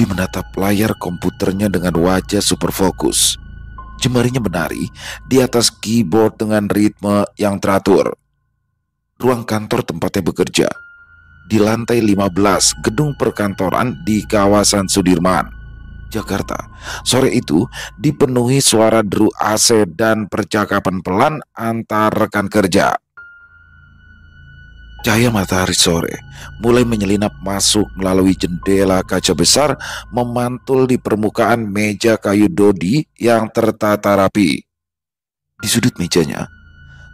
Dodi menatap layar komputernya dengan wajah super fokus. Jemarinya menari di atas keyboard dengan ritme yang teratur. Ruang kantor tempatnya bekerja di lantai 15 gedung perkantoran di kawasan Sudirman, Jakarta. Sore itu dipenuhi suara deru AC dan percakapan pelan antar rekan kerja. Cahaya matahari sore mulai menyelinap masuk melalui jendela kaca besar, memantul di permukaan meja kayu Dodi yang tertata rapi. Di sudut mejanya,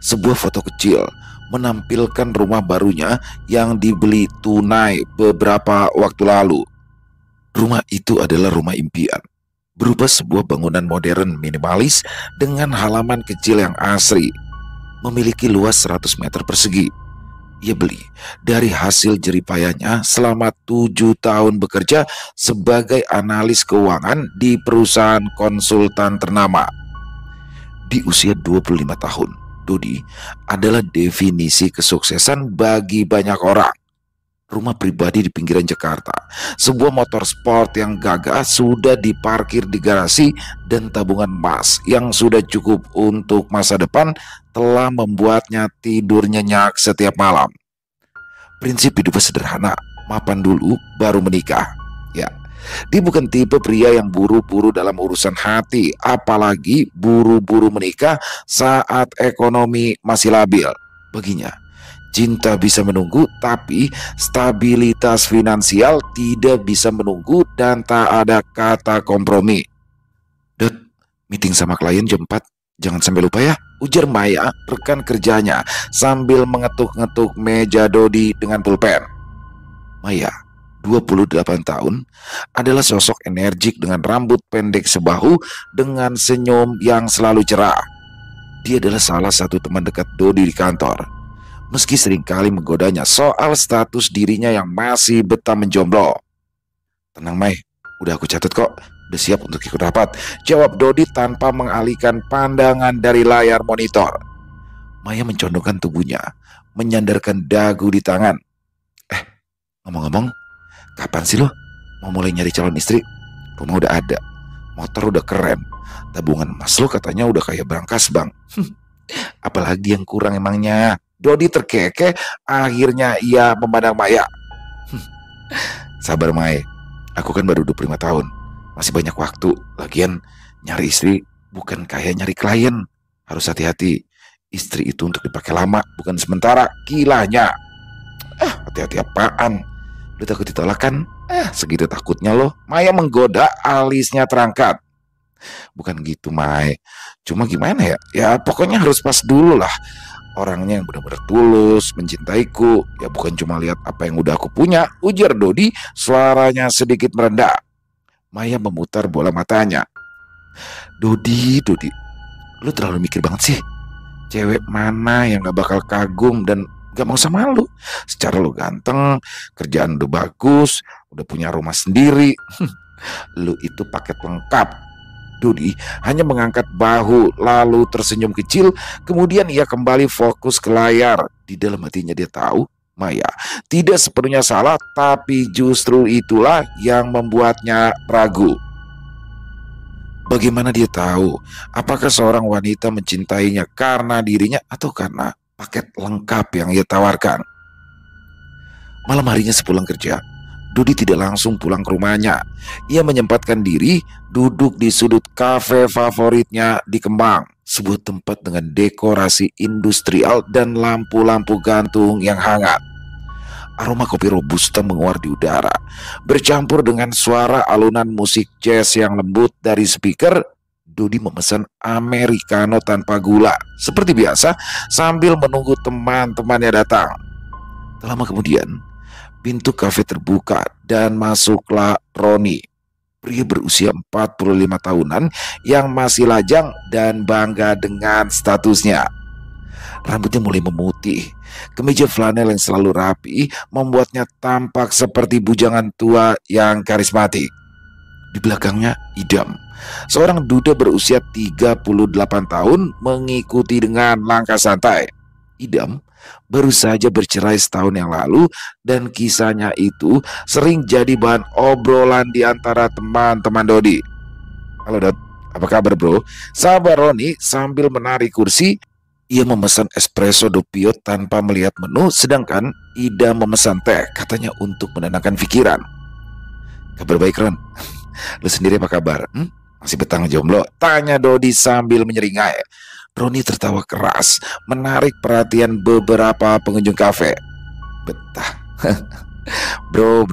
sebuah foto kecil menampilkan rumah barunya yang dibeli tunai beberapa waktu lalu. Rumah itu adalah rumah impian, berupa sebuah bangunan modern minimalis dengan halaman kecil yang asri, memiliki luas 100 meter persegi. Ia beli dari hasil jeripayanya selama 7 tahun bekerja sebagai analis keuangan di perusahaan konsultan ternama. Di usia 25 tahun, Dodi adalah definisi kesuksesan bagi banyak orang. Rumah pribadi di pinggiran Jakarta, sebuah motor sport yang gagah sudah diparkir di garasi, dan tabungan emas yang sudah cukup untuk masa depan telah membuatnya tidur nyenyak setiap malam. Prinsip hidupnya sederhana, mapan dulu baru menikah. Ya, dia bukan tipe pria yang buru-buru dalam urusan hati, apalagi buru-buru menikah saat ekonomi masih labil. Baginya, cinta bisa menunggu, tapi stabilitas finansial tidak bisa menunggu dan tak ada kata kompromi. Dot, meeting sama klien jam 4. Jangan sampai lupa ya, ujar Maya, rekan kerjanya, sambil mengetuk-ngetuk meja Dodi dengan pulpen. Maya, 28 tahun, adalah sosok energik dengan rambut pendek sebahu dengan senyum yang selalu cerah. Dia adalah salah satu teman dekat Dodi di kantor. Meski seringkali menggodanya soal status dirinya yang masih betah menjomblo. Tenang Mai, udah aku catat kok. Udah siap untuk ikut rapat, jawab Dodi tanpa mengalihkan pandangan dari layar monitor. Maya mencondongkan tubuhnya, menyandarkan dagu di tangan. Ngomong-ngomong, kapan sih lo mau mulai nyari calon istri? Rumah udah ada, motor udah keren, tabungan emas lo katanya udah kayak berangkas bang. Apalagi yang kurang emangnya? Dodi terkekeh, akhirnya ia memandang Maya. Sabar Mai, aku kan baru 25 tahun. Masih banyak waktu. Lagian nyari istri bukan kayak nyari klien. Harus hati-hati. Istri itu untuk dipakai lama, bukan sementara. Gilanya. Hati-hati apaan? Lu takut ditolak kan? Segitu takutnya lo. Maya menggoda, alisnya terangkat. Bukan gitu Mai. Cuma gimana ya? Ya pokoknya harus pas dulu lah. Orangnya yang benar-benar tulus mencintaiku. Ya bukan cuma lihat apa yang udah aku punya, ujar Dodi, suaranya sedikit merendah. Maya memutar bola matanya. Dodi, lu terlalu mikir banget sih. Cewek mana yang gak bakal kagum dan gak mau sama lu? Secara lu ganteng, kerjaan udah bagus, udah punya rumah sendiri. Lu itu paket lengkap. Dodi hanya mengangkat bahu lalu tersenyum kecil. Kemudian ia kembali fokus ke layar. Di dalam hatinya dia tahu Maya tidak sepenuhnya salah, tapi justru itulah yang membuatnya ragu. Bagaimana dia tahu apakah seorang wanita mencintainya karena dirinya atau karena paket lengkap yang ia tawarkan? Malam harinya sepulang kerja, Dodi tidak langsung pulang ke rumahnya. Ia menyempatkan diri duduk di sudut kafe favoritnya di Kemang, sebuah tempat dengan dekorasi industrial dan lampu-lampu gantung yang hangat. Aroma kopi robusta menguar di udara, bercampur dengan suara alunan musik jazz yang lembut dari speaker. Dodi memesan americano tanpa gula, seperti biasa, sambil menunggu teman-temannya datang. Tak lama kemudian, pintu kafe terbuka dan masuklah Roni, pria berusia 45 tahunan yang masih lajang dan bangga dengan statusnya. Rambutnya mulai memutih, kemeja flanel yang selalu rapi membuatnya tampak seperti bujangan tua yang karismatik. Di belakangnya Idam, seorang duda berusia 38 tahun, mengikuti dengan langkah santai. Idam baru saja bercerai setahun yang lalu dan kisahnya itu sering jadi bahan obrolan di antara teman-teman Dodi. Halo Dot, apa kabar bro? Sabar Roni sambil menarik kursi. Ia memesan espresso doppio tanpa melihat menu, sedangkan Ida memesan teh, katanya untuk menenangkan pikiran. Kabar baik Ron, lu sendiri apa kabar? Masih betah jomblo? Tanya Dodi sambil menyeringai. Roni tertawa keras, menarik perhatian beberapa pengunjung kafe. Betah? Bro,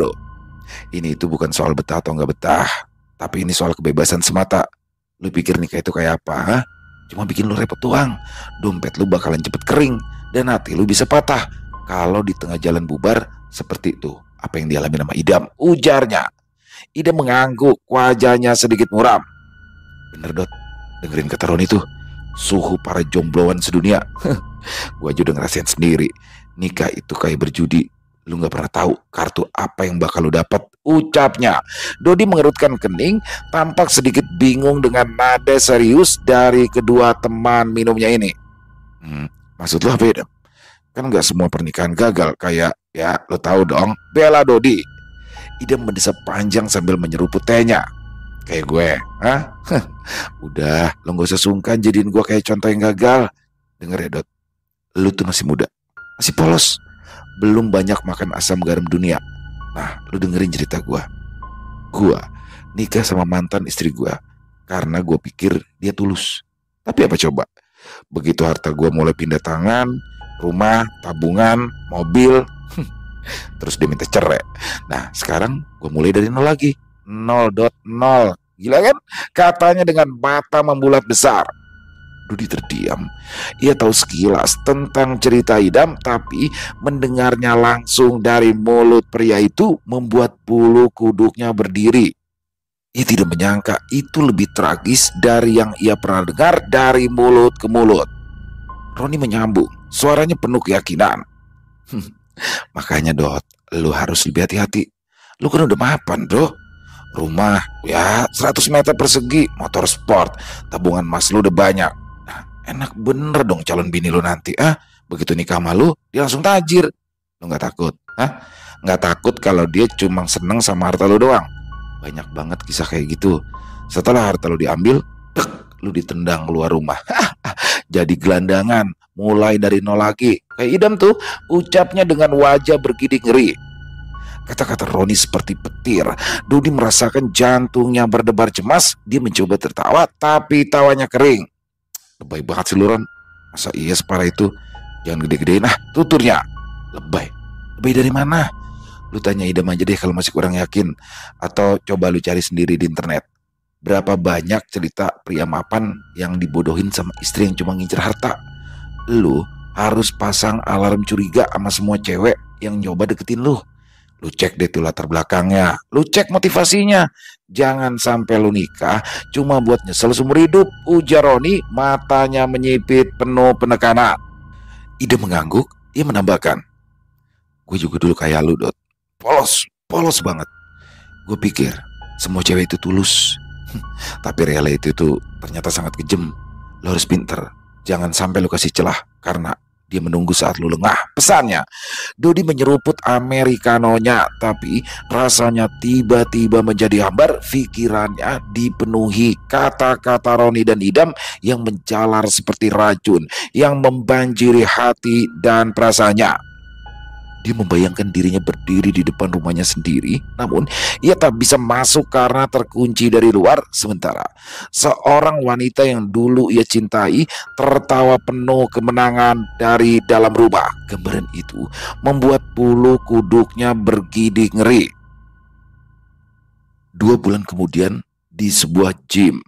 ini itu bukan soal betah atau nggak betah, tapi ini soal kebebasan semata. Lu pikir nikah itu kayak apa? Ha? Cuma bikin lu repot doang. Dompet lu bakalan cepet kering dan hati lu bisa patah kalau di tengah jalan bubar seperti itu. Apa yang dialami sama Idam? Ujarnya. Idam mengangguk, wajahnya sedikit muram. Bener Dot, dengerin kata Roni tuh. Suhu para jombloan sedunia. Gua aja udah ngerasain sendiri. Nikah itu kayak berjudi. Lu gak pernah tahu kartu apa yang bakal lu dapat, ucapnya. Dodi mengerutkan kening, tampak sedikit bingung dengan nada serius dari kedua teman minumnya ini. Maksud lu apa ya? Kan gak semua pernikahan gagal kayak, ya lu tahu dong, bela Dodi. Idam mendesap panjang sambil menyeruput tehnya. Kayak gue, hah? Udah, lo gak usah sungkan jadiin gue kayak contoh yang gagal. Denger ya Dot, lu tuh masih muda, masih polos, belum banyak makan asam garam dunia. Nah, lu dengerin cerita gue. Gue nikah sama mantan istri gue karena gue pikir dia tulus. Tapi apa coba, begitu harta gue mulai pindah tangan, rumah, tabungan, mobil, terus dia minta cerai. Nah, sekarang gue mulai dari nol lagi. 0.0. Gila kan? Katanya dengan mata membulat besar. Dodi terdiam. Ia tahu sekilas tentang cerita Idam, tapi mendengarnya langsung dari mulut pria itu membuat bulu kuduknya berdiri. Ia tidak menyangka itu lebih tragis dari yang ia pernah dengar dari mulut ke mulut. Roni menyambung, suaranya penuh keyakinan. Makanya Dot, lu harus lebih hati-hati. Lu kan udah mapan bro. Rumah ya 100 meter persegi, motor sport, tabungan emas lu udah banyak. Nah, enak bener dong calon bini lu nanti. Begitu nikah sama lu, dia langsung tajir. Lu gak takut? Gak takut kalau dia cuma seneng sama harta lu doang? Banyak banget kisah kayak gitu. Setelah harta lu diambil, lu ditendang keluar rumah. Jadi gelandangan, mulai dari nol lagi. Kayak Idam tuh, ucapnya dengan wajah bergidik ngeri. Kata-kata Roni seperti petir. Dodi merasakan jantungnya berdebar cemas. Dia mencoba tertawa, tapi tawanya kering. Lebay banget sih lu Ron. Masa iya separah itu? Jangan gede-gedein tuturnya. Lebay? Lebay dari mana? Lu tanya Idam aja deh kalau masih kurang yakin. Atau coba lu cari sendiri di internet. Berapa banyak cerita pria mapan yang dibodohin sama istri yang cuma ngincer harta. Lu harus pasang alarm curiga sama semua cewek yang nyoba deketin lu. Lu cek deh tuh latar belakangnya, lu cek motivasinya. Jangan sampai lu nikah cuma buat nyesel seumur hidup, ujar Roni, matanya menyipit penuh penekanan. Ida mengangguk, ia menambahkan, gue juga dulu kayak lu Dot, polos banget. Gue pikir semua cewek itu tulus, tapi reality itu ternyata sangat kejam. Lu harus pinter, jangan sampai lu kasih celah karena dia menunggu saat lu lengah, pesannya. Dodi menyeruput americanonya, tapi rasanya tiba-tiba menjadi hambar. Pikirannya dipenuhi kata-kata Roni dan Idam yang menjalar seperti racun, yang membanjiri hati dan perasaannya. Dia membayangkan dirinya berdiri di depan rumahnya sendiri, namun ia tak bisa masuk karena terkunci dari luar. Sementara seorang wanita yang dulu ia cintai tertawa penuh kemenangan dari dalam rumah. Gambaran itu membuat bulu kuduknya bergidik ngeri. 2 bulan kemudian di sebuah gym,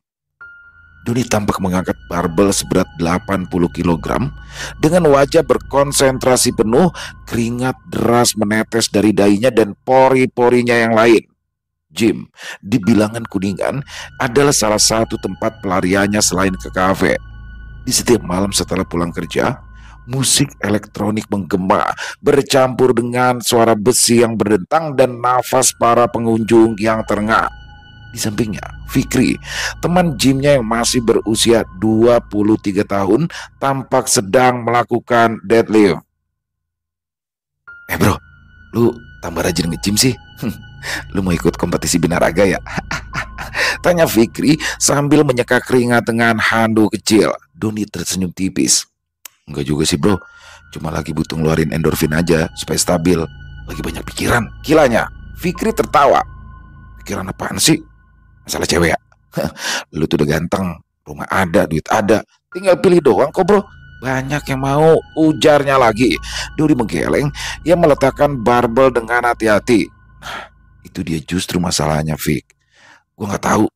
Doni tampak mengangkat barbel seberat 80 kg dengan wajah berkonsentrasi penuh. Keringat deras menetes dari dahinya dan pori-porinya yang lain. Gym di Bilangan Kuningan adalah salah satu tempat pelariannya selain ke kafe. Di setiap malam setelah pulang kerja, musik elektronik menggema bercampur dengan suara besi yang berdentang dan nafas para pengunjung yang terengah. Di sampingnya, Fikri, teman gymnya yang masih berusia 23 tahun, tampak sedang melakukan deadlift. Bro, lu tambah rajin nge-gym sih. Lu mau ikut kompetisi binaraga ya? Tanya Fikri sambil menyeka keringat dengan handuk kecil. Doni tersenyum tipis. Enggak juga sih bro, cuma lagi butuh ngeluarin endorfin aja supaya stabil. Lagi banyak pikiran, kilanya. Fikri tertawa. Pikiran apaan sih? Masalah cewek ya? Lu tuh udah ganteng, rumah ada, duit ada, tinggal pilih doang kok bro. Banyak yang mau, ujarnya lagi. Dodi menggeleng, ia meletakkan barbel dengan hati-hati. Itu dia justru masalahnya Fik. Gue gak tahu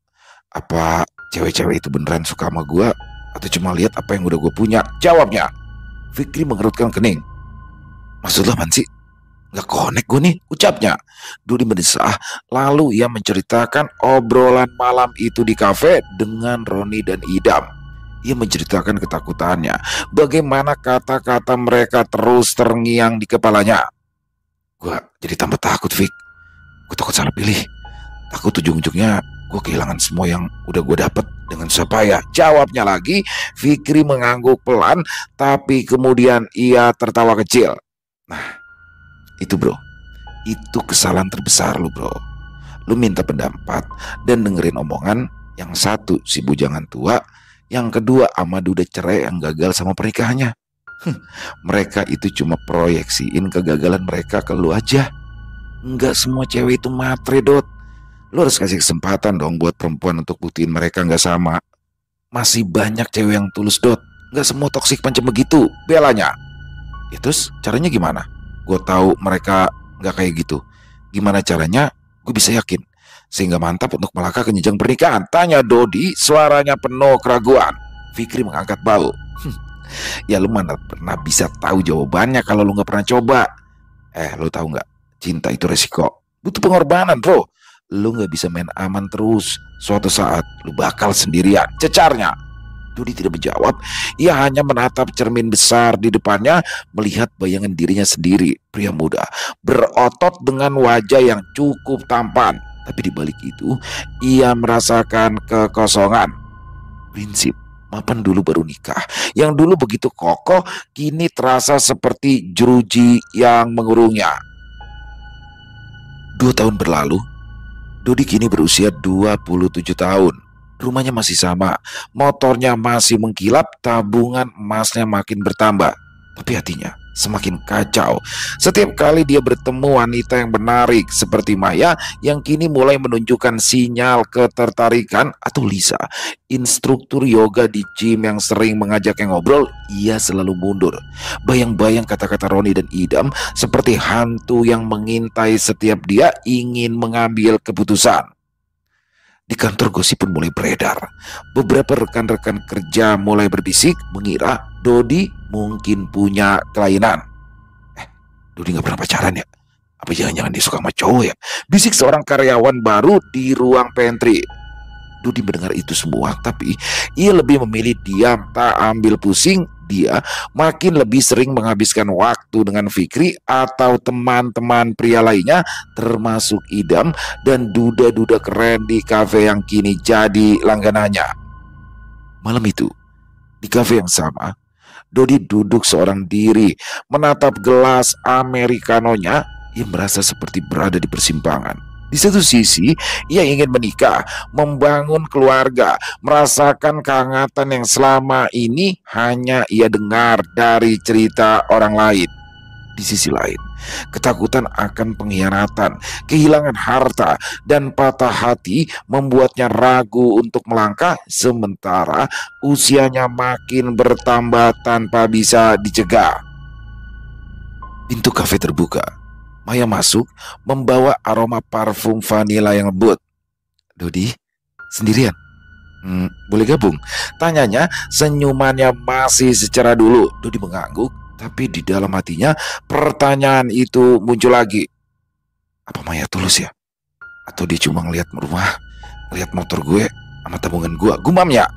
apa cewek-cewek itu beneran suka sama gue atau cuma lihat apa yang udah gue punya. Jawabnya. Fikri mengerutkan kening. Maksud lo apaan sih? Gak konek gue nih, ucapnya. Dodi mendesah, lalu ia menceritakan obrolan malam itu di kafe dengan Roni dan Idam. Ia menceritakan ketakutannya, bagaimana kata-kata mereka terus terngiang di kepalanya. Gue jadi tambah takut, Fik. Gue takut salah pilih. Takut ujung-ujungnya gue kehilangan semua yang udah gue dapet dengan susah payah. Jawabnya lagi. Fikri mengangguk pelan, tapi kemudian ia tertawa kecil. Nah, itu bro, itu kesalahan terbesar lu bro. Lu minta pendapat dan dengerin omongan. Yang satu si bujangan tua, yang kedua ama duda cerai yang gagal sama pernikahannya. Mereka itu cuma proyeksiin kegagalan mereka ke lu aja. Enggak semua cewek itu matre dot. Lu harus kasih kesempatan dong buat perempuan untuk buktiin mereka nggak sama. Masih banyak cewek yang tulus dot. Nggak semua toksik macam begitu, belanya. Ya terus caranya gimana? Gue tahu mereka nggak kayak gitu. Gimana caranya? Gue bisa yakin sehingga mantap untuk melangkah ke jenjang pernikahan. Tanya Dodi, suaranya penuh keraguan. Fikri mengangkat bahu. Ya lu mana pernah bisa tahu jawabannya kalau lu nggak pernah coba. Lu tahu nggak? Cinta itu resiko. Butuh pengorbanan bro. Lu nggak bisa main aman terus. Suatu saat lu bakal sendirian. Cecarnya. Dodi tidak menjawab. Ia hanya menatap cermin besar di depannya, melihat bayangan dirinya sendiri, pria muda, berotot dengan wajah yang cukup tampan. Tapi di balik itu, ia merasakan kekosongan. Prinsip mapan dulu baru nikah, yang dulu begitu kokoh, kini terasa seperti jeruji yang mengurungnya. 2 tahun berlalu, Dodi kini berusia 27 tahun. Rumahnya masih sama, motornya masih mengkilap, tabungan emasnya makin bertambah. Tapi hatinya semakin kacau. Setiap kali dia bertemu wanita yang menarik seperti Maya yang kini mulai menunjukkan sinyal ketertarikan, atau Lisa, instruktur yoga di gym yang sering mengajaknya ngobrol, ia selalu mundur. Bayang-bayang kata-kata Roni dan Idam seperti hantu yang mengintai setiap dia ingin mengambil keputusan. Di kantor gosip pun mulai beredar. Beberapa rekan-rekan kerja mulai berbisik mengira Dodi mungkin punya kelainan. Dodi gak pernah pacaran ya? Apa jangan-jangan dia suka sama cowok ya? Bisik seorang karyawan baru di ruang pantry. Dodi mendengar itu semua, tapi ia lebih memilih diam, tak ambil pusing. Dia makin lebih sering menghabiskan waktu dengan Fikri atau teman-teman pria lainnya, termasuk Idam dan duda-duda keren di kafe yang kini jadi langganannya. Malam itu, di kafe yang sama, Dodi duduk seorang diri, menatap gelas americanonya. Ia merasa seperti berada di persimpangan. Di satu sisi, ia ingin menikah, membangun keluarga, merasakan kehangatan yang selama ini hanya ia dengar dari cerita orang lain. Di sisi lain, ketakutan akan pengkhianatan, kehilangan harta, dan patah hati membuatnya ragu untuk melangkah, sementara usianya makin bertambah tanpa bisa dicegah. Pintu kafe terbuka. Maya masuk membawa aroma parfum vanila yang lembut. Dodi, sendirian? Boleh gabung? Tanyanya, senyumannya masih secara dulu. Dodi mengangguk, tapi di dalam hatinya pertanyaan itu muncul lagi. Apa Maya tulus ya? Atau dia cuma ngeliat rumah, ngeliat motor gue sama tabungan gue? Gumamnya.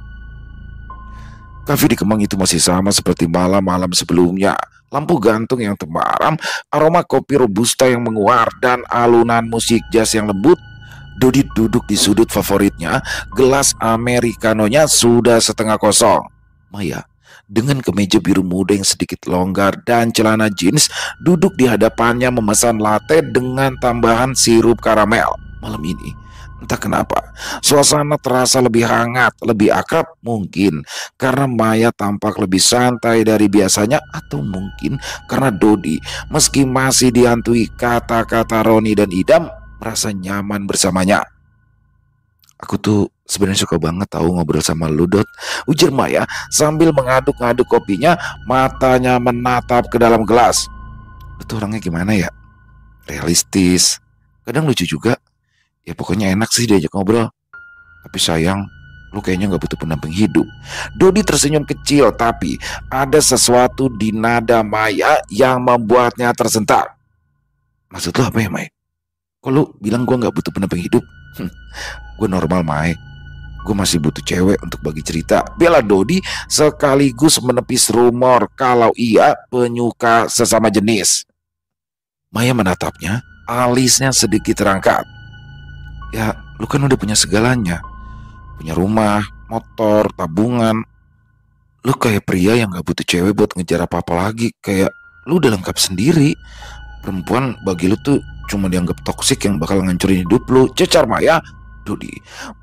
Kafe di Kemang itu masih sama seperti malam-malam sebelumnya. Lampu gantung yang temaram, aroma kopi robusta yang menguar, dan alunan musik jazz yang lembut Dodi duduk di sudut favoritnya, gelas americanonya sudah setengah kosong. Maya, dengan kemeja biru muda yang sedikit longgar dan celana jeans, duduk di hadapannya memesan latte dengan tambahan sirup karamel. Malam ini, entah kenapa, suasana terasa lebih hangat, lebih akrab mungkin karena Maya tampak lebih santai dari biasanya, atau mungkin karena Dodi, meski masih dihantui kata-kata Roni dan Idam, merasa nyaman bersamanya. Aku tuh sebenarnya suka banget tahu ngobrol sama lu, Dot, ujar Maya sambil mengaduk-ngaduk kopinya, matanya menatap ke dalam gelas. Lu tuh orangnya gimana ya? Realistis, kadang lucu juga. Ya pokoknya enak sih diajak ngobrol. Tapi sayang, lu kayaknya gak butuh pendamping hidup. Dodi tersenyum kecil, tapi ada sesuatu di nada Maya yang membuatnya tersentak. Maksud lu apa ya, Mai? Kok lu bilang gue gak butuh pendamping hidup? Gue normal, Mai. Gue masih butuh cewek untuk bagi cerita, bela Dodi sekaligus menepis rumor kalau ia penyuka sesama jenis. Maya menatapnya, alisnya sedikit terangkat. Ya, lu kan udah punya segalanya. Punya rumah, motor, tabungan. Lu kayak pria yang gak butuh cewek buat ngejar apa-apa lagi. Kayak lu udah lengkap sendiri. Perempuan bagi lu tuh cuma dianggap toksik yang bakal ngancurin hidup lu, cecar Maya. Dodi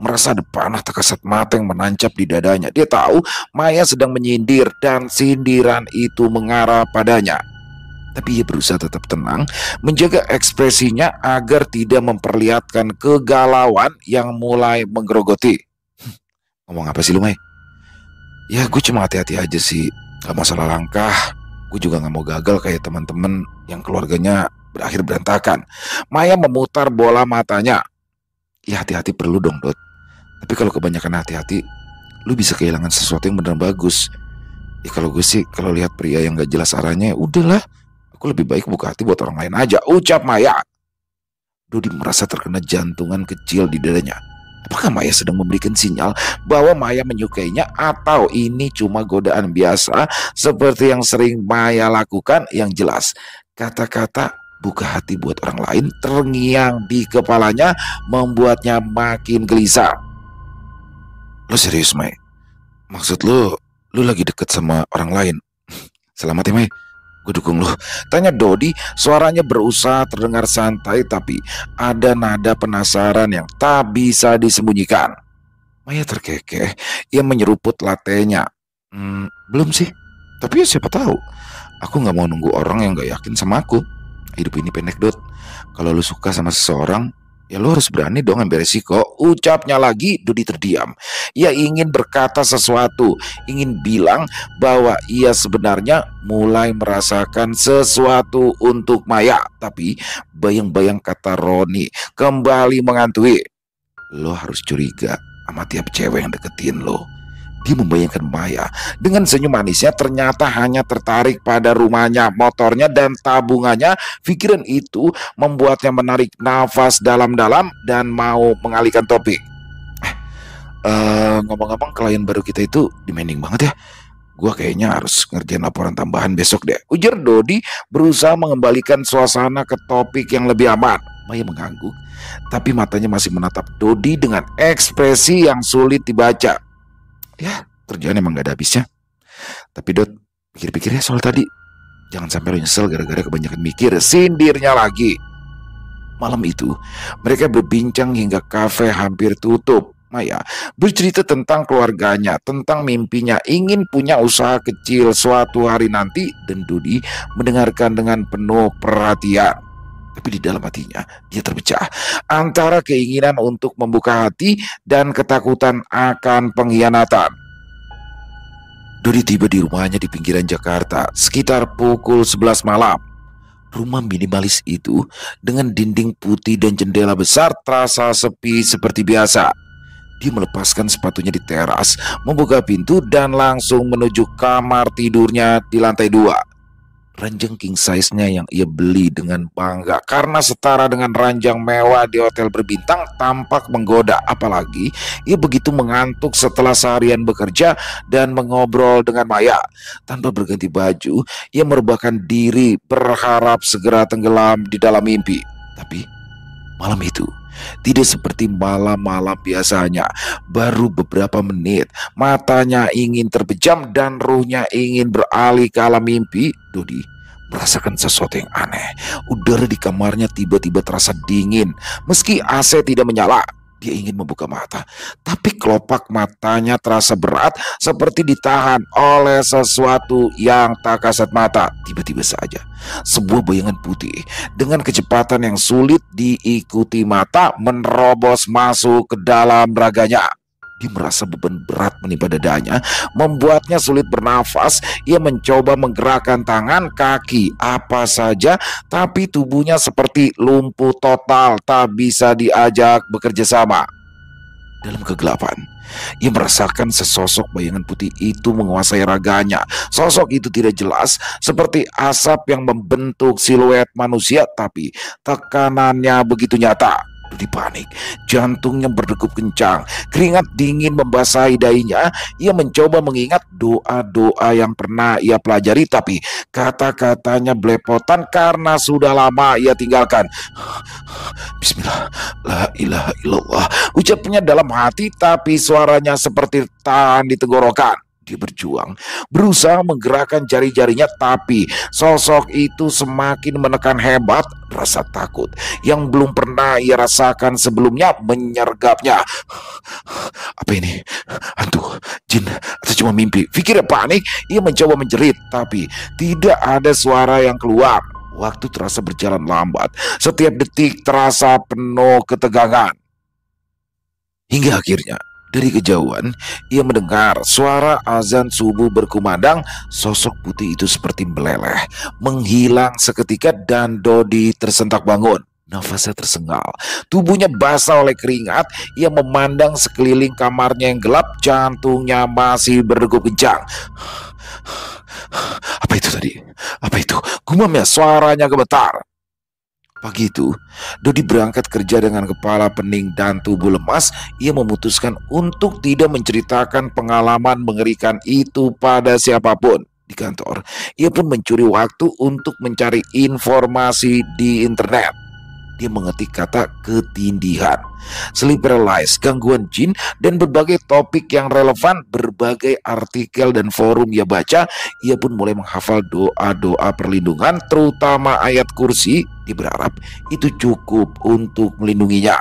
merasa ada panah tak kasat mata yang menancap di dadanya. Dia tahu Maya sedang menyindir dan sindiran itu mengarah padanya. Tapi ia berusaha tetap tenang, menjaga ekspresinya agar tidak memperlihatkan kegalauan yang mulai menggerogoti. Ngomong apa sih lu, Mai? Ya gue cuma hati-hati aja sih, gak masalah langkah. Gue juga gak mau gagal kayak teman-teman yang keluarganya berakhir berantakan. Maya memutar bola matanya. Ya hati-hati perlu dong, Dot. Tapi kalau kebanyakan hati-hati, lu bisa kehilangan sesuatu yang beneran bagus. Ya kalau gue sih, kalau lihat pria yang gak jelas arahnya, udahlah. Aku lebih baik buka hati buat orang lain aja, ucap Maya. Dodi merasa terkena jantungan kecil di dadanya. Apakah Maya sedang memberikan sinyal bahwa Maya menyukainya, atau ini cuma godaan biasa seperti yang sering Maya lakukan? Yang jelas, kata-kata buka hati buat orang lain terngiang di kepalanya, membuatnya makin gelisah. Lo serius, Mai? Maksud lu lagi deket sama orang lain? Selamat ya, Mai. Gue dukung lu, tanya Dodi. Suaranya berusaha terdengar santai, tapi ada nada penasaran yang tak bisa disembunyikan. Maya terkekeh. Ia menyeruput latenya. Belum sih. Tapi ya siapa tahu. Aku gak mau nunggu orang yang gak yakin sama aku. Hidup ini pendek, Dot. Kalau lu suka sama seseorang, ya lo harus berani dong ambil resiko, ucapnya lagi. Dodi terdiam. Ia ingin berkata sesuatu, ingin bilang bahwa ia sebenarnya mulai merasakan sesuatu untuk Maya. Tapi bayang-bayang kata Roni kembali menghantui. Lo harus curiga sama tiap cewek yang deketin lo. Dia membayangkan Maya dengan senyum manisnya ternyata hanya tertarik pada rumahnya, motornya, dan tabungannya. Pikiran itu membuatnya menarik nafas dalam-dalam dan mau mengalihkan topik. Ngomong-ngomong, klien baru kita itu demanding banget ya. Gua kayaknya harus ngerjain laporan tambahan besok deh, ujar Dodi berusaha mengembalikan suasana ke topik yang lebih aman. Maya mengangguk, tapi matanya masih menatap Dodi dengan ekspresi yang sulit dibaca. Ya, kerjaan emang gak ada habisnya. Tapi Dot, pikir-pikir ya soal tadi. Jangan sampai lo nyesel gara-gara kebanyakan mikir, sindirnya lagi. Malam itu, mereka berbincang hingga kafe hampir tutup. Maya bercerita tentang keluarganya, tentang mimpinya, ingin punya usaha kecil suatu hari nanti, dan Dodi mendengarkan dengan penuh perhatian. Tapi di dalam hatinya, dia terpecah antara keinginan untuk membuka hati dan ketakutan akan pengkhianatan. Dodi tiba di rumahnya di pinggiran Jakarta sekitar pukul 11 malam. Rumah minimalis itu dengan dinding putih dan jendela besar terasa sepi seperti biasa. Dia melepaskan sepatunya di teras, membuka pintu, dan langsung menuju kamar tidurnya di lantai 2. Ranjang king size-nya yang ia beli dengan bangga karena setara dengan ranjang mewah di hotel berbintang tampak menggoda. Apalagi ia begitu mengantuk setelah seharian bekerja dan mengobrol dengan Maya. Tanpa berganti baju, ia merebahkan diri berharap segera tenggelam di dalam mimpi. Tapi malam itu Tidak seperti malam-malam biasanya, baru beberapa menit, matanya ingin terpejam dan ruhnya ingin beralih ke alam mimpi. Dodi merasakan sesuatu yang aneh. Udara di kamarnya tiba-tiba terasa dingin, meski AC tidak menyala. Dia ingin membuka mata, tapi kelopak matanya terasa berat, seperti ditahan oleh sesuatu yang tak kasat mata. Tiba-tiba saja, sebuah bayangan putih dengan kecepatan yang sulit diikuti mata menerobos masuk ke dalam raganya. Dia merasa beban berat menimpa dadanya, membuatnya sulit bernafas. Ia mencoba menggerakkan tangan, kaki, apa saja, tapi tubuhnya seperti lumpuh total, tak bisa diajak bekerja sama. Dalam kegelapan, ia merasakan sesosok bayangan putih itu menguasai raganya. Sosok itu tidak jelas, seperti asap yang membentuk siluet manusia, tapi tekanannya begitu nyata. Dodi panik, jantungnya berdegup kencang, keringat dingin membasahi dahinya. Ia mencoba mengingat doa-doa yang pernah ia pelajari, tapi kata-katanya belepotan karena sudah lama ia tinggalkan. Bismillah, la ilaha illallah, ucapnya dalam hati, tapi suaranya seperti tahan di tenggorokan. Dia berjuang, berusaha menggerakkan jari-jarinya, tapi sosok itu semakin menekan hebat. Rasa takut yang belum pernah ia rasakan sebelumnya menyergapnya. Apa ini? Hantu, jin, atau cuma mimpi? Pikirnya panik, ia mencoba menjerit, tapi tidak ada suara yang keluar. Waktu terasa berjalan lambat, setiap detik terasa penuh ketegangan. Hingga akhirnya, dari kejauhan, ia mendengar suara azan subuh berkumandang. Sosok putih itu seperti meleleh, menghilang seketika, dan Dodi tersentak bangun. Nafasnya tersengal, tubuhnya basah oleh keringat. Ia memandang sekeliling kamarnya yang gelap, jantungnya masih berdegup kencang. Apa itu tadi? Apa itu? Gumamnya, suaranya gemetar. Pagi itu, Dodi berangkat kerja dengan kepala pening dan tubuh lemas. Ia memutuskan untuk tidak menceritakan pengalaman mengerikan itu pada siapapun. Di kantor, ia pun mencuri waktu untuk mencari informasi di internet. Dia mengetik kata ketindihan, sleep paralysis, gangguan jin, dan berbagai topik yang relevan. Berbagai artikel dan forum ia baca. Ia pun mulai menghafal doa-doa perlindungan, terutama ayat kursi. Dia berharap itu cukup untuk melindunginya.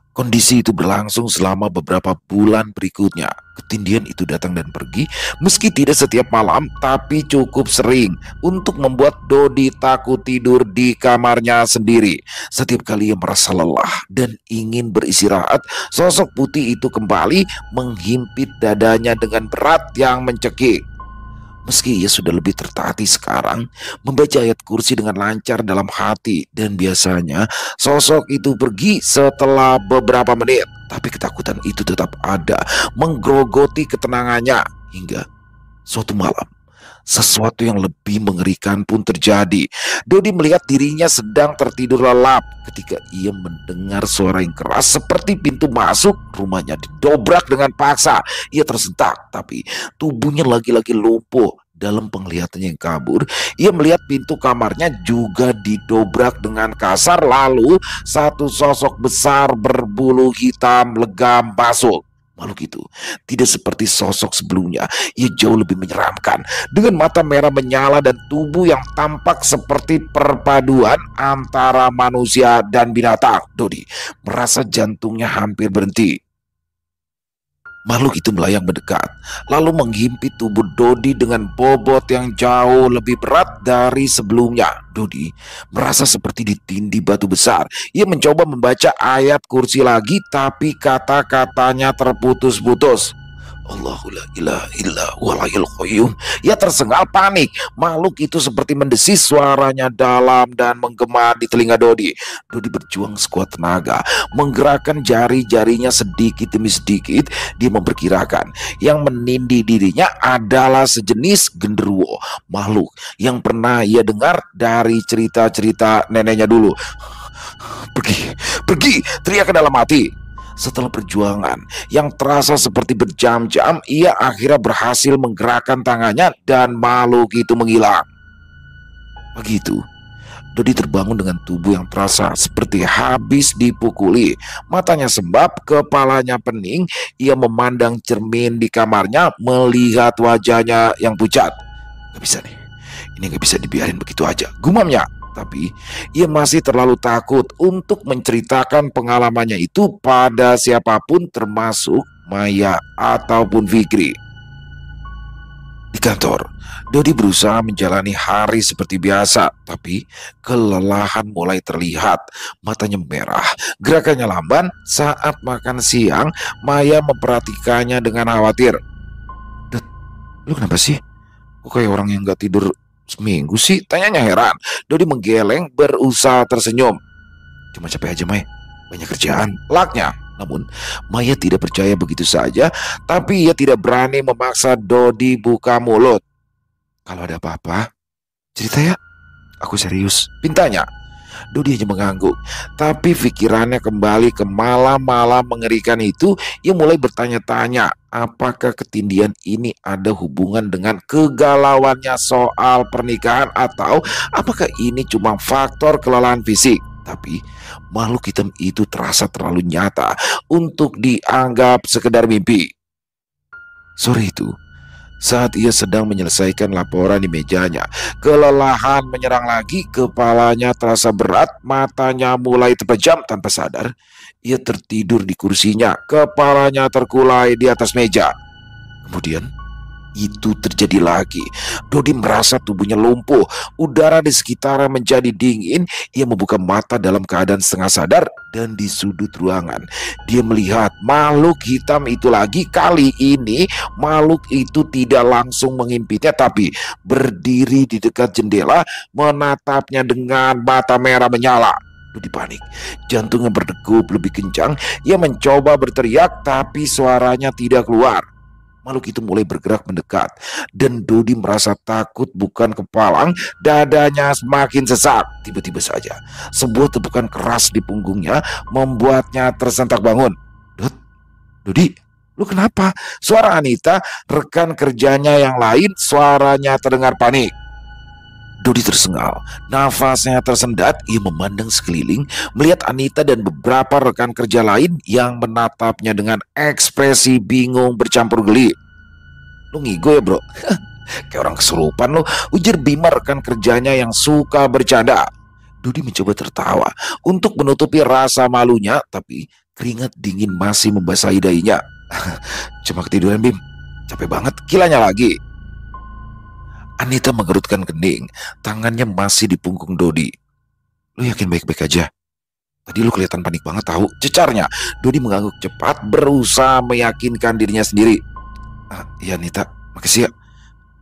Kondisi itu berlangsung selama beberapa bulan berikutnya. Ketindihan itu datang dan pergi, meski tidak setiap malam, tapi cukup sering untuk membuat Dodi takut tidur di kamarnya sendiri. Setiap kali ia merasa lelah dan ingin beristirahat, sosok putih itu kembali menghimpit dadanya dengan berat yang mencekik. Meski ia sudah lebih tertatih sekarang, membaca ayat kursi dengan lancar dalam hati, dan biasanya sosok itu pergi setelah beberapa menit, tapi ketakutan itu tetap ada, menggerogoti ketenangannya. Hingga suatu malam, sesuatu yang lebih mengerikan pun terjadi. Dodi melihat dirinya sedang tertidur lelap ketika ia mendengar suara yang keras, seperti pintu masuk rumahnya didobrak dengan paksa. Ia tersentak, tapi tubuhnya lagi-lagi lumpuh. Dalam penglihatannya yang kabur, ia melihat pintu kamarnya juga didobrak dengan kasar. Lalu satu sosok besar berbulu hitam legam masuk. Makhluk itu tidak seperti sosok sebelumnya. Ia jauh lebih menyeramkan, dengan mata merah menyala dan tubuh yang tampak seperti perpaduan antara manusia dan binatang. Dodi merasa jantungnya hampir berhenti. Makhluk itu melayang mendekat, lalu menghimpit tubuh Dodi dengan bobot yang jauh lebih berat dari sebelumnya. Dodi merasa seperti ditindih batu besar. Ia mencoba membaca ayat kursi lagi, tapi kata-katanya terputus-putus. Allahu la ilaha illa huwal hayyul qayyum. Ia tersengal panik. Makhluk itu seperti mendesis, suaranya dalam dan menggema di telinga Dodi. Dodi berjuang sekuat tenaga, menggerakkan jari-jarinya sedikit demi sedikit. Dia memperkirakan yang menindih dirinya adalah sejenis genderuwo, makhluk yang pernah ia dengar dari cerita-cerita neneknya dulu. Pergi, pergi, teriak ke dalam hati. Setelah perjuangan yang terasa seperti berjam-jam, ia akhirnya berhasil menggerakkan tangannya dan makhluk itu menghilang. Begitu, Dodi terbangun dengan tubuh yang terasa seperti habis dipukuli. Matanya sembab, kepalanya pening. Ia memandang cermin di kamarnya, melihat wajahnya yang pucat. Gak bisa nih, ini gak bisa dibiarin begitu aja, gumamnya. Tapi ia masih terlalu takut untuk menceritakan pengalamannya itu pada siapapun, termasuk Maya ataupun Fikri. Di kantor, Dodi berusaha menjalani hari seperti biasa, tapi kelelahan mulai terlihat. Matanya merah, gerakannya lamban. Saat makan siang, Maya memperhatikannya dengan khawatir. "Dot, lu kenapa sih? Kok kayak orang yang gak tidur seminggu sih?" tanyanya heran. Dodi menggeleng, berusaha tersenyum. "Cuma capek aja, Mai. Banyak kerjaan," laknya. Namun Maya tidak percaya begitu saja, tapi ia tidak berani memaksa Dodi buka mulut. "Kalau ada apa-apa, cerita ya. Aku serius," pintanya. Dodi hanya mengangguk, tapi pikirannya kembali ke malam-malam mengerikan itu. Ia mulai bertanya-tanya, apakah ketindihan ini ada hubungan dengan kegalauannya soal pernikahan, atau apakah ini cuma faktor kelelahan fisik. Tapi makhluk hitam itu terasa terlalu nyata untuk dianggap sekedar mimpi. Sore itu, saat ia sedang menyelesaikan laporan di mejanya, kelelahan menyerang lagi. Kepalanya terasa berat, matanya mulai terpejam. Tanpa sadar, ia tertidur di kursinya, kepalanya terkulai di atas meja. Kemudian itu terjadi lagi. Dodi merasa tubuhnya lumpuh, udara di sekitarnya menjadi dingin. Ia membuka mata dalam keadaan setengah sadar, dan di sudut ruangan dia melihat makhluk hitam itu lagi. Kali ini makhluk itu tidak langsung mengimpinya, tapi berdiri di dekat jendela, menatapnya dengan mata merah menyala. Dodi panik, jantungnya berdegup lebih kencang. Ia mencoba berteriak, tapi suaranya tidak keluar. Makhluk itu mulai bergerak mendekat, dan Dodi merasa takut bukan kepalang. Dadanya semakin sesak. Tiba-tiba saja sebuah tepukan keras di punggungnya membuatnya tersentak bangun. "Dodi, lu kenapa?" Suara Anita, rekan kerjanya yang lain. Suaranya terdengar panik. Dodi tersengal, nafasnya tersendat. Ia memandang sekeliling, melihat Anita dan beberapa rekan kerja lain yang menatapnya dengan ekspresi bingung bercampur geli. "Lu ngigo ya, bro?" "Kayak orang kesurupan lu," ujar Bima, rekan kerjanya yang suka bercanda. Dodi mencoba tertawa untuk menutupi rasa malunya, tapi keringat dingin masih membasahi dahinya. "Cuma ketiduran, Bim. Capek banget," kilanya lagi. Anita mengerutkan kening, tangannya masih di punggung Dodi. "Lu yakin baik-baik aja? Tadi lu kelihatan panik banget tahu," cecarnya. Dodi mengangguk cepat, berusaha meyakinkan dirinya sendiri. "Iya Anita, makasih ya.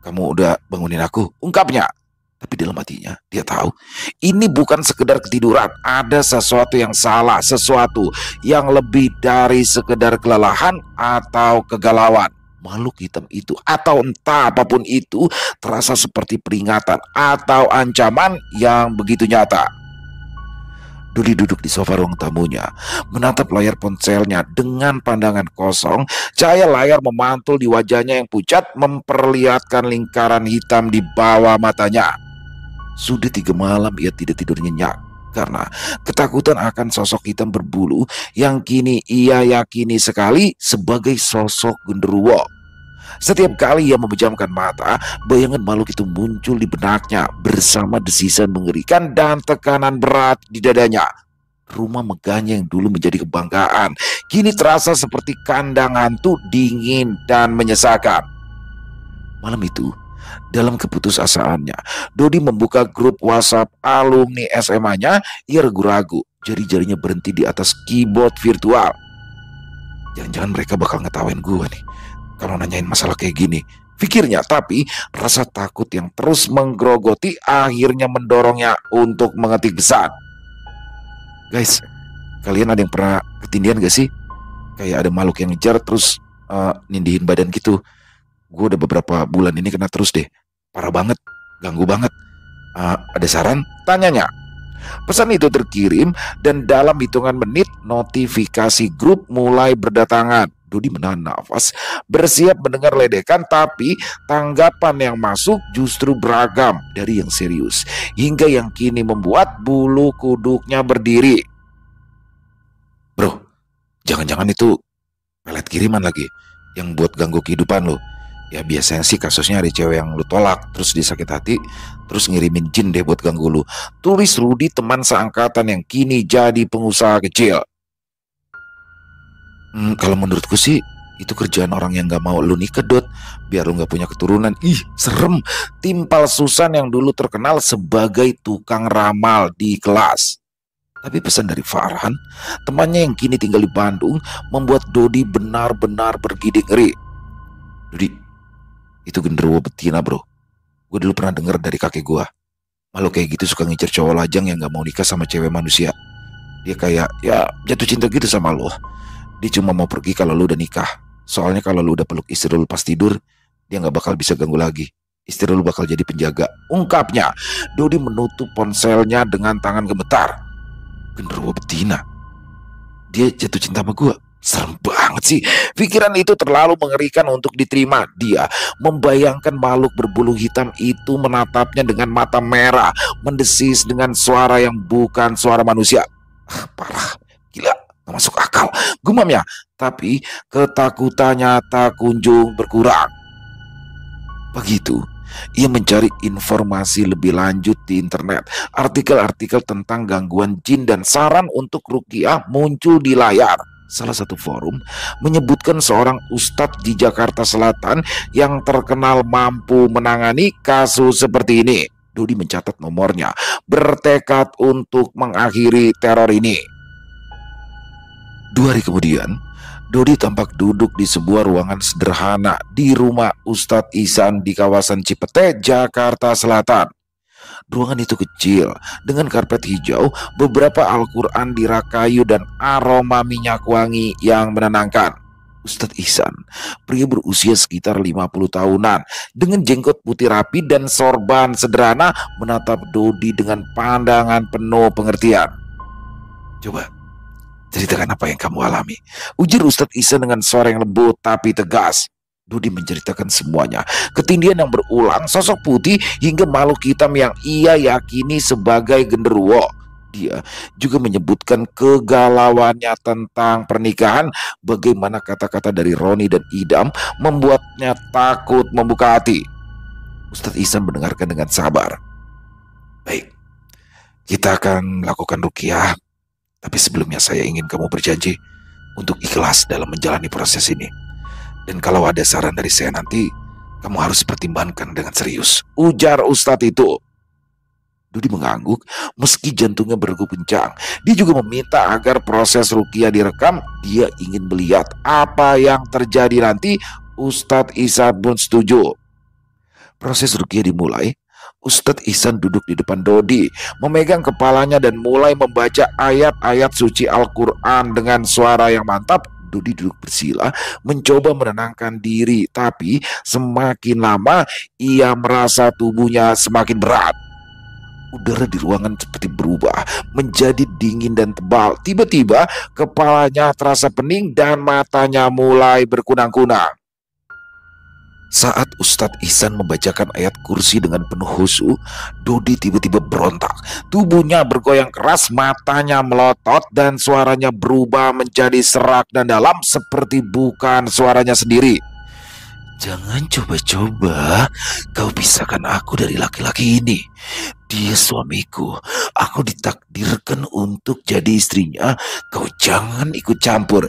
Kamu udah bangunin aku," ungkapnya. Tapi dalam hatinya dia tahu ini bukan sekedar ketiduran. Ada sesuatu yang salah, sesuatu yang lebih dari sekedar kelelahan atau kegalauan. Makhluk hitam itu, atau entah apapun itu, terasa seperti peringatan atau ancaman yang begitu nyata. Dodi duduk di sofa ruang tamunya, menatap layar ponselnya dengan pandangan kosong. Cahaya layar memantul di wajahnya yang pucat, memperlihatkan lingkaran hitam di bawah matanya. Sudah 3 malam ia tidak tidur nyenyak karena ketakutan akan sosok hitam berbulu yang kini ia yakini sekali sebagai sosok genderuwo. Setiap kali ia memejamkan mata, bayangan makhluk itu muncul di benaknya bersama desisan mengerikan dan tekanan berat di dadanya. Rumah megahnya yang dulu menjadi kebanggaan kini terasa seperti kandang hantu, dingin dan menyesakan. Malam itu, dalam keputusasaannya, Dodi membuka grup WhatsApp alumni SMA-nya. Ia ragu-ragu, jari-jarinya berhenti di atas keyboard virtual. Jangan-jangan mereka bakal ngetawain gue nih kalau nanyain masalah kayak gini, pikirnya. Tapi rasa takut yang terus menggerogoti akhirnya mendorongnya untuk mengetik pesan. "Guys, kalian ada yang pernah ketindihan gak sih? Kayak ada makhluk yang ngejar terus nindihin badan gitu. Gue udah beberapa bulan ini kena terus deh. Parah banget, ganggu banget. Ada saran?" tanyanya. Pesan itu terkirim, dan dalam hitungan menit notifikasi grup mulai berdatangan. Dodi menahan nafas, bersiap mendengar ledekan, tapi tanggapan yang masuk justru beragam dari yang serius, hingga yang kini membuat bulu kuduknya berdiri. Bro, jangan-jangan itu pelet kiriman lagi, yang buat ganggu kehidupan lo. Ya biasanya sih kasusnya ada cewek yang lu tolak, terus dia sakit hati, terus ngirimin jin deh buat ganggu lu. Tulis Rudi, teman seangkatan yang kini jadi pengusaha kecil. Kalau menurutku sih itu kerjaan orang yang gak mau lu nikah, Dot, biar lu gak punya keturunan. Ih, serem. Timpal Susan yang dulu terkenal sebagai tukang ramal di kelas. Tapi pesan dari Farhan, temannya yang kini tinggal di Bandung, membuat Dodi benar-benar bergidik ngeri. Dodi, itu genderuwo betina, bro. Gue dulu pernah denger dari kakek gue. Malu kayak gitu suka ngincer cowok lajang yang gak mau nikah sama cewek manusia. Dia kayak, ya jatuh cinta gitu sama lo. Dia cuma mau pergi kalau lu udah nikah. Soalnya kalau lu udah peluk istri lu pas tidur, dia gak bakal bisa ganggu lagi. Istri lu bakal jadi penjaga, ungkapnya. Dodi menutup ponselnya dengan tangan gemetar. Genderuwo betina, dia jatuh cinta sama gue. Serem banget sih. Pikiran itu terlalu mengerikan untuk diterima. Dia membayangkan makhluk berbulu hitam itu menatapnya dengan mata merah, mendesis dengan suara yang bukan suara manusia. Parah, gila, gak masuk akal, gumamnya. Tapi ketakutannya tak kunjung berkurang. Begitu ia mencari informasi lebih lanjut di internet, artikel-artikel tentang gangguan jin dan saran untuk ruqyah muncul di layar. Salah satu forum menyebutkan seorang ustadz di Jakarta Selatan yang terkenal mampu menangani kasus seperti ini. Dodi mencatat nomornya, bertekad untuk mengakhiri teror ini. 2 hari kemudian, Dodi tampak duduk di sebuah ruangan sederhana di rumah Ustadz Ihsan di kawasan Cipete, Jakarta Selatan. Ruangan itu kecil, dengan karpet hijau, beberapa Al-Quran di rak kayu, dan aroma minyak wangi yang menenangkan. Ustadz Ihsan, pria berusia sekitar 50 tahunan, dengan jenggot putih rapi dan sorban sederhana, menatap Dodi dengan pandangan penuh pengertian. Coba, ceritakan apa yang kamu alami, ujar Ustadz Ihsan dengan suara yang lembut tapi tegas. Dodi menceritakan semuanya, ketindihan yang berulang, sosok putih, hingga makhluk hitam yang ia yakini sebagai genderuwo. Dia juga menyebutkan kegalauannya tentang pernikahan, bagaimana kata-kata dari Roni dan Idam membuatnya takut membuka hati. Ustadz Ihsan mendengarkan dengan sabar. Baik, kita akan lakukan ruqyah. Tapi sebelumnya saya ingin kamu berjanji untuk ikhlas dalam menjalani proses ini. Dan kalau ada saran dari saya nanti, kamu harus pertimbangkan dengan serius, ujar Ustadz itu. Dodi mengangguk meski jantungnya berdegup kencang. Dia juga meminta agar proses ruqyah direkam. Dia ingin melihat apa yang terjadi nanti. Ustadz Ihsan pun setuju. Proses ruqyah dimulai. Ustadz Ihsan duduk di depan Dodi, memegang kepalanya dan mulai membaca ayat-ayat suci Al-Quran dengan suara yang mantap. Dodi duduk bersila, mencoba menenangkan diri, tapi semakin lama ia merasa tubuhnya semakin berat. Udara di ruangan seperti berubah menjadi dingin dan tebal. Tiba-tiba kepalanya terasa pening dan matanya mulai berkunang-kunang. Saat Ustadz Ihsan membacakan ayat kursi dengan penuh khusyuk, Dodi tiba-tiba berontak. Tubuhnya bergoyang keras, matanya melotot, dan suaranya berubah menjadi serak dan dalam seperti bukan suaranya sendiri. Jangan coba-coba kau pisahkan aku dari laki-laki ini. Dia suamiku. Aku ditakdirkan untuk jadi istrinya. Kau jangan ikut campur.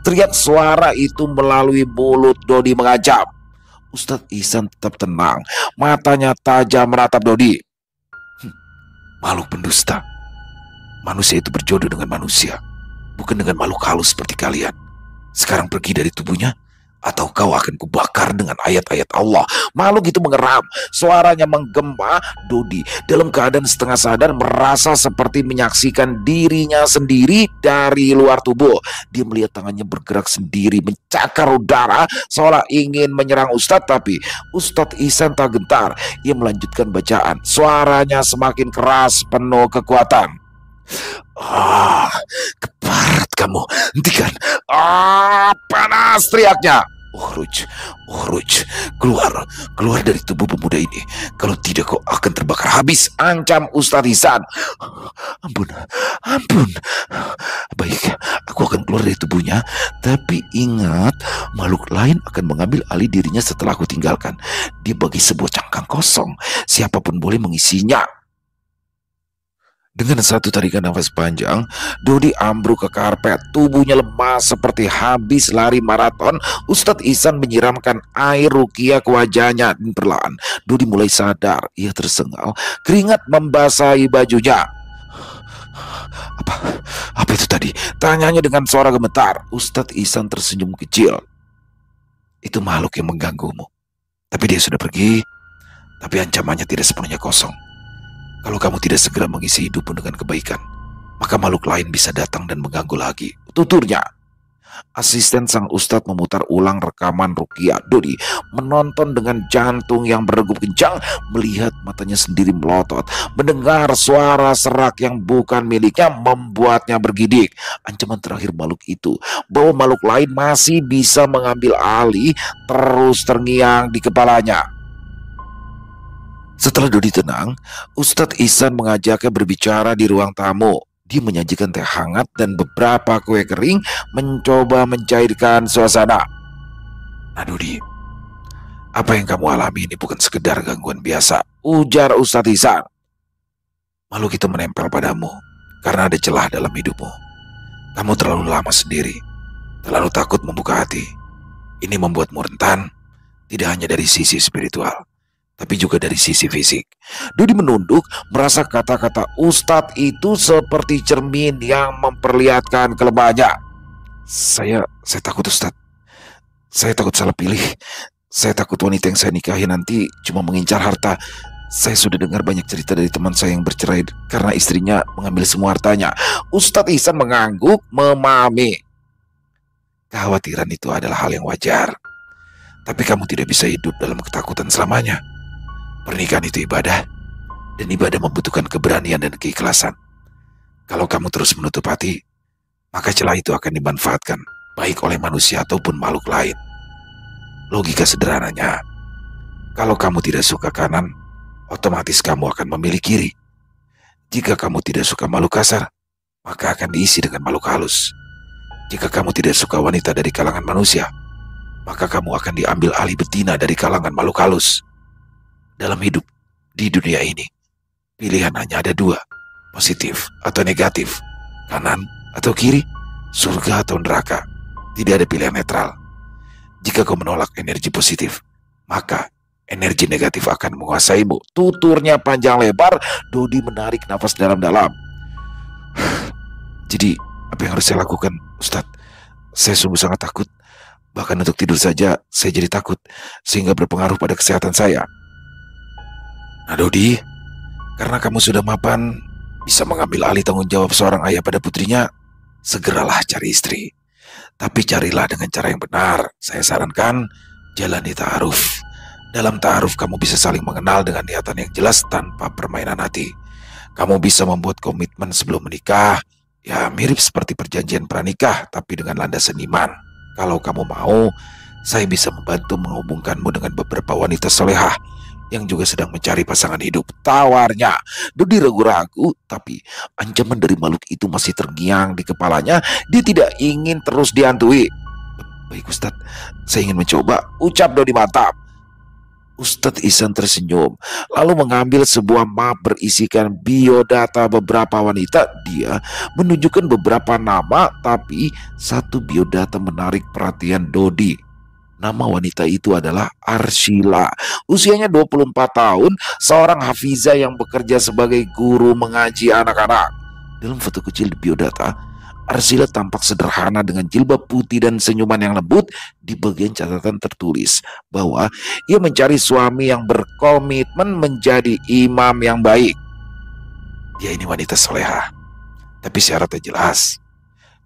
Teriak suara itu melalui mulut Dodi mengancam. Ustadz Ihsan tetap tenang, matanya tajam menatap Dodi. Makhluk pendusta. Manusia itu berjodoh dengan manusia, bukan dengan makhluk halus seperti kalian. Sekarang pergi dari tubuhnya, atau kau akan kubakar dengan ayat-ayat Allah. Makhluk itu mengeram, suaranya menggema. Dodi dalam keadaan setengah sadar merasa seperti menyaksikan dirinya sendiri dari luar tubuh. Dia melihat tangannya bergerak sendiri, mencakar udara seolah ingin menyerang Ustadz. Tapi Ustadz Ihsan tak gentar. Ia melanjutkan bacaan, suaranya semakin keras, penuh kekuatan. Keparat kamu, hentikan. Panas, teriaknya. Ukhruj, ukhruj, keluar, keluar dari tubuh pemuda ini. Kalau tidak kau akan terbakar habis, ancam Ustadz Ihsan. Ampun, ampun. Baik, aku akan keluar dari tubuhnya. Tapi ingat, makhluk lain akan mengambil alih dirinya setelah aku tinggalkan. Dia bagi sebuah cangkang kosong. Siapapun boleh mengisinya. Dengan satu tarikan nafas panjang, Dodi ambruk ke karpet. Tubuhnya lemas seperti habis lari maraton. Ustadz Ihsan menyiramkan air ruqyah ke wajahnya. Dan perlahan, Dodi mulai sadar. Ia tersengal. Keringat membasahi bajunya. Apa? Apa itu tadi? Tanyanya dengan suara gemetar. Ustadz Ihsan tersenyum kecil. Itu makhluk yang mengganggumu. Tapi dia sudah pergi. Tapi ancamannya tidak sepenuhnya kosong. Kalau kamu tidak segera mengisi hidupmu dengan kebaikan, maka makhluk lain bisa datang dan mengganggu lagi. Tuturnya. Asisten sang ustadz memutar ulang rekaman ruqyah. Dodi menonton dengan jantung yang berdegup kencang, melihat matanya sendiri melotot, mendengar suara serak yang bukan miliknya membuatnya bergidik. Ancaman terakhir makhluk itu, bahwa makhluk lain masih bisa mengambil alih, terus terngiang di kepalanya. Setelah Dodi tenang, Ustadz Ihsan mengajaknya berbicara di ruang tamu. Dia menyajikan teh hangat dan beberapa kue kering, mencoba mencairkan suasana. Nah Dodi, apa yang kamu alami ini bukan sekedar gangguan biasa, ujar Ustadz Ihsan. Makhluk itu menempel padamu karena ada celah dalam hidupmu. Kamu terlalu lama sendiri, terlalu takut membuka hati. Ini membuatmu rentan, tidak hanya dari sisi spiritual, tapi juga dari sisi fisik. Dodi menunduk, merasa kata-kata Ustadz itu seperti cermin yang memperlihatkan kelemahannya. Saya takut Ustadz. Saya takut salah pilih. Saya takut wanita yang saya nikahi nanti cuma mengincar harta. Saya sudah dengar banyak cerita dari teman saya yang bercerai karena istrinya mengambil semua hartanya. Ustadz Ihsan mengangguk, memahami. Kekhawatiran itu adalah hal yang wajar. Tapi kamu tidak bisa hidup dalam ketakutan selamanya. Pernikahan itu ibadah, dan ibadah membutuhkan keberanian dan keikhlasan. Kalau kamu terus menutup hati, maka celah itu akan dimanfaatkan, baik oleh manusia ataupun makhluk lain. Logika sederhananya, kalau kamu tidak suka kanan, otomatis kamu akan memilih kiri. Jika kamu tidak suka makhluk kasar, maka akan diisi dengan makhluk halus. Jika kamu tidak suka wanita dari kalangan manusia, maka kamu akan diambil alih betina dari kalangan makhluk halus. Dalam hidup di dunia ini, pilihan hanya ada dua, positif atau negatif, kanan atau kiri, surga atau neraka. Tidak ada pilihan netral. Jika kau menolak energi positif, maka energi negatif akan menguasaimu. Tuturnya panjang lebar. Dodi menarik nafas dalam-dalam. Jadi, apa yang harus saya lakukan, Ustadz? Saya sungguh sangat takut. Bahkan untuk tidur saja, saya jadi takut, sehingga berpengaruh pada kesehatan saya. Nah Dodi, karena kamu sudah mapan, bisa mengambil alih tanggung jawab seorang ayah pada putrinya, segeralah cari istri. Tapi carilah dengan cara yang benar. Saya sarankan, jalani ta'aruf. Dalam ta'aruf kamu bisa saling mengenal dengan niatan yang jelas tanpa permainan hati. Kamu bisa membuat komitmen sebelum menikah, ya mirip seperti perjanjian pranikah, tapi dengan landasan iman. Kalau kamu mau, saya bisa membantu menghubungkanmu dengan beberapa wanita solehah yang juga sedang mencari pasangan hidup, tawarnya. Dodi ragu-ragu, tapi ancaman dari makhluk itu masih terngiang di kepalanya. Dia tidak ingin terus dihantui. Baik Ustadz, saya ingin mencoba, ucap Dodi mantap. Ustadz Ihsan tersenyum, lalu mengambil sebuah map berisikan biodata beberapa wanita. Dia menunjukkan beberapa nama, tapi satu biodata menarik perhatian Dodi. Nama wanita itu adalah Arsyila. Usianya 24 tahun, seorang hafizah yang bekerja sebagai guru mengaji anak-anak. Dalam foto kecil di biodata, Arsyila tampak sederhana dengan jilbab putih dan senyuman yang lembut. Di bagian catatan tertulis bahwa ia mencari suami yang berkomitmen menjadi imam yang baik. Dia ini wanita solehah, tapi syaratnya jelas.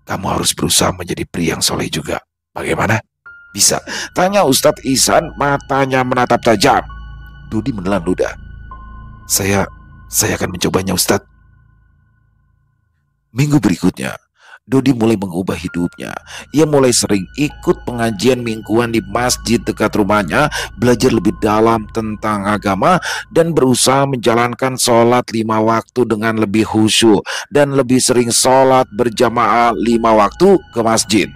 Kamu harus berusaha menjadi pria yang soleh juga. Bagaimana? Bisa? Tanya Ustadz Ihsan, matanya menatap tajam. Dodi menelan ludah. Saya akan mencobanya Ustadz. Minggu berikutnya, Dodi mulai mengubah hidupnya. Ia mulai sering ikut pengajian mingguan di masjid dekat rumahnya, belajar lebih dalam tentang agama, dan berusaha menjalankan sholat 5 waktu dengan lebih khusyuk dan lebih sering sholat berjamaah 5 waktu ke masjid.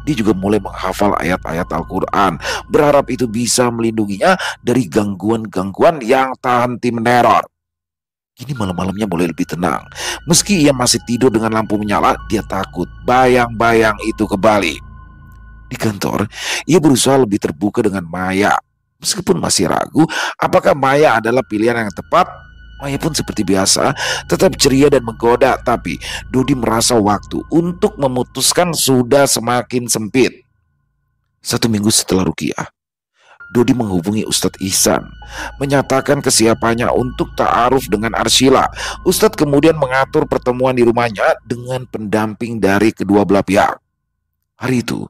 Dia juga mulai menghafal ayat-ayat Al-Quran, berharap itu bisa melindunginya dari gangguan-gangguan yang tak henti meneror. Kini malam-malamnya mulai lebih tenang. Meski ia masih tidur dengan lampu menyala, dia takut bayang-bayang itu kembali. Di kantor, ia berusaha lebih terbuka dengan Maya. Meskipun masih ragu apakah Maya adalah pilihan yang tepat, Maya pun seperti biasa tetap ceria dan menggoda. Tapi Dodi merasa waktu untuk memutuskan sudah semakin sempit. 1 minggu setelah ruqyah, Dodi menghubungi Ustadz Ihsan, menyatakan kesiapannya untuk ta'aruf dengan Arsyila. Ustadz kemudian mengatur pertemuan di rumahnya dengan pendamping dari kedua belah pihak. Hari itu,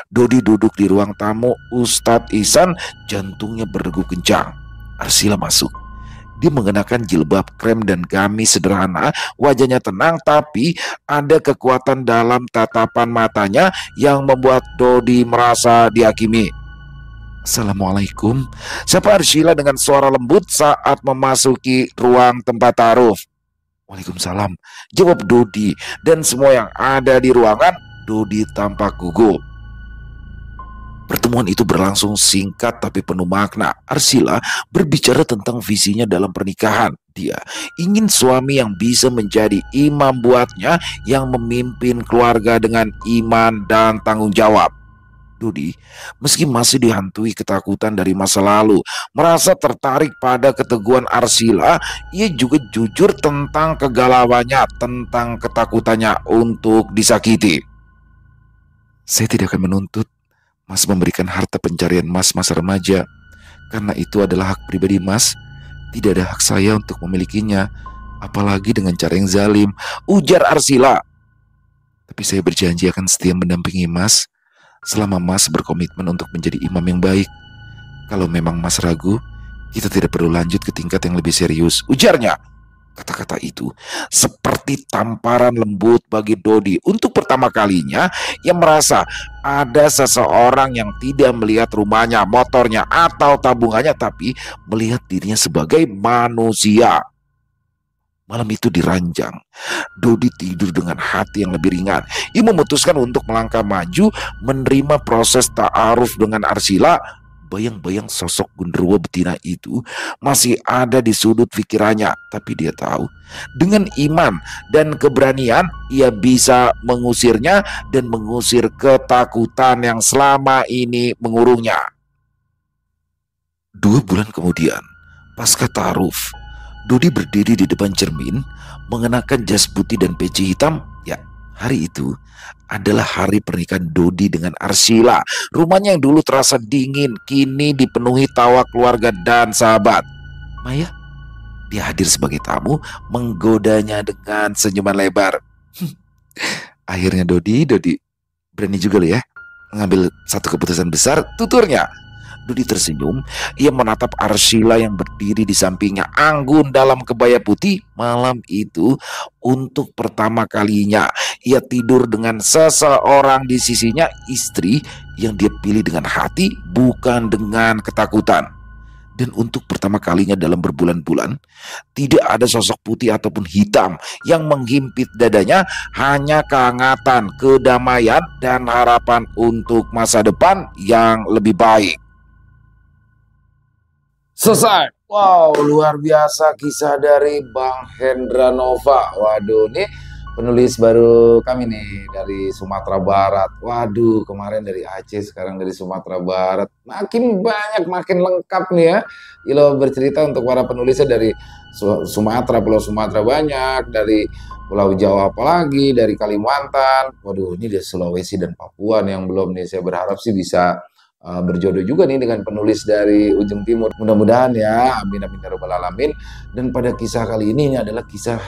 Dodi duduk di ruang tamu Ustadz Ihsan, jantungnya berdegup kencang. Arsyila masuk. Dia mengenakan jilbab krem dan gamis sederhana, wajahnya tenang tapi ada kekuatan dalam tatapan matanya yang membuat Dodi merasa dihakimi. Assalamualaikum, sapa Arsyila dengan suara lembut saat memasuki ruang tempat ta'aruf. Waalaikumsalam, jawab Dodi, dan semua yang ada di ruangan. Dodi tampak gugup. Pertemuan itu berlangsung singkat tapi penuh makna. Arsyila berbicara tentang visinya dalam pernikahan. Dia ingin suami yang bisa menjadi imam buatnya, yang memimpin keluarga dengan iman dan tanggung jawab. Dodi, meski masih dihantui ketakutan dari masa lalu, merasa tertarik pada keteguhan Arsyila. Ia juga jujur tentang kegalauannya, tentang ketakutannya untuk disakiti. Saya tidak akan menuntut Mas memberikan harta pencarian Mas masa remaja, karena itu adalah hak pribadi Mas. Tidak ada hak saya untuk memilikinya, apalagi dengan cara yang zalim, ujar Arsyila. Tapi saya berjanji akan setia mendampingi Mas selama Mas berkomitmen untuk menjadi imam yang baik. Kalau memang Mas ragu, kita tidak perlu lanjut ke tingkat yang lebih serius, ujarnya. Kata-kata itu seperti tamparan lembut bagi Dodi. Untuk pertama kalinya, ia merasa ada seseorang yang tidak melihat rumahnya, motornya, atau tabungannya, tapi melihat dirinya sebagai manusia. Malam itu diranjang. Dodi tidur dengan hati yang lebih ringan. Ia memutuskan untuk melangkah maju, menerima proses ta'aruf dengan Arsyila. Bayang-bayang sosok genderuwo betina itu masih ada di sudut pikirannya. Tapi dia tahu, dengan iman dan keberanian, ia bisa mengusirnya dan mengusir ketakutan yang selama ini mengurungnya. 2 bulan kemudian, pasca ta'aruf, Dodi berdiri di depan cermin, mengenakan jas putih dan peci hitam. Ya, hari itu adalah hari pernikahan Dodi dengan Arsyila. Rumahnya yang dulu terasa dingin, kini dipenuhi tawa keluarga dan sahabat. Maya, dia hadir sebagai tamu, menggodanya dengan senyuman lebar. Akhirnya Dodi berani juga loh ya, mengambil satu keputusan besar, tuturnya. Dodi tersenyum. Ia menatap Arsyila yang berdiri di sampingnya, anggun dalam kebaya putih. Malam itu, untuk pertama kalinya, ia tidur dengan seseorang di sisinya, istri yang dia pilih dengan hati, bukan dengan ketakutan. Dan untuk pertama kalinya dalam berbulan-bulan, tidak ada sosok putih ataupun hitam yang menghimpit dadanya, hanya kehangatan, kedamaian, dan harapan untuk masa depan yang lebih baik. Selesai. Wow, luar biasa kisah dari Bang Hendra Nova. Waduh, ini penulis baru kami nih dari Sumatera Barat. Waduh, kemarin dari Aceh, sekarang dari Sumatera Barat. Makin banyak, makin lengkap nih ya. Ilo bercerita untuk para penulisnya dari Sumatera, Pulau Sumatera banyak, dari Pulau Jawa apalagi, dari Kalimantan. Waduh, ini dari Sulawesi dan Papua nih yang belum nih. Saya berharap sih bisa berjodoh juga nih dengan penulis dari ujung timur. Mudah-mudahan ya, amin amin ya rabbal alamin. Dan pada kisah kali ini adalah kisah